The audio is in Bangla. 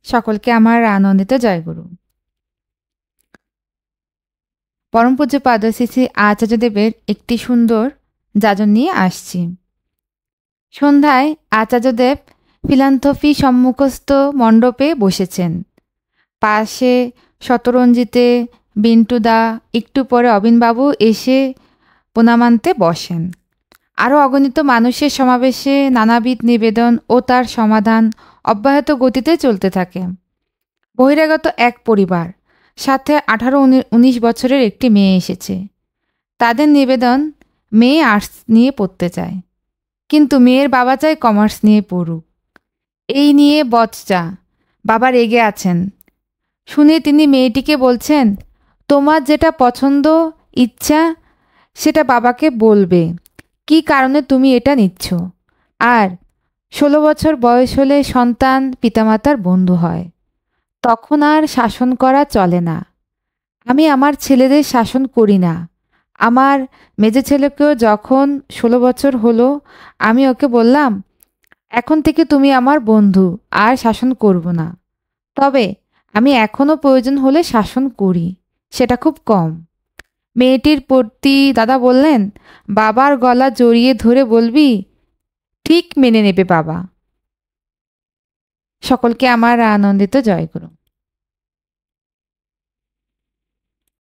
সকলকে আমার আনন্দিত জয়গুরু। পরম পূজ্যপাদ শ্রী শ্রী আচার্যদেবের একটি সুন্দর যাজন নিয়ে আসছি। সন্ধ্যায় আচার্যদেব ফিলান্থপি সম্মুখস্থ মণ্ডপে বসেছেন। পাশে শতরঞ্জিতে বিন্টুদা, একটু পরে অবিনবাবু এসে প্রণামান্তে বসেন। আরও অগণিত মানুষের সমাবেশে নানাবিধ নিবেদন ও তার সমাধান অব্যাহত গতিতে চলতে থাকে। বহিরাগত এক পরিবার, সাথে 18-19 বছরের একটি মেয়ে এসেছে। তাদের নিবেদন, মেয়ে আর্টস নিয়ে পড়তে চায়, কিন্তু মেয়ের বাবা চায় কমার্স নিয়ে পড়ুক। এই নিয়ে বচসা। বাবা রেগে আছেন। শুনে তিনি মেয়েটিকে বলছেন, তোমার যেটা পছন্দ ইচ্ছা সেটা বাবাকে বলবে কি কারণে তুমি এটা নিচ্ছ। আর 16 বছর বয়স হলে সন্তান পিতামাতার বন্ধু হয়, তখন আর শাসন করা চলে না। আমি আমার ছেলেদের শাসন করি না। আমার মেজে ছেলেকেও যখন 16 বছর হলো, আমি ওকে বললাম, এখন থেকে তুমি আমার বন্ধু, আর শাসন করব না। তবে আমি এখনও প্রয়োজন হলে শাসন করি, সেটা খুব কম। মেয়েটির প্রতি দাদা বললেন, বাবার গলা জড়িয়ে ধরে বলবি, ঠিক মেনে নেবে বাবা। সকলকে আমার আনন্দিত জয়গুরু।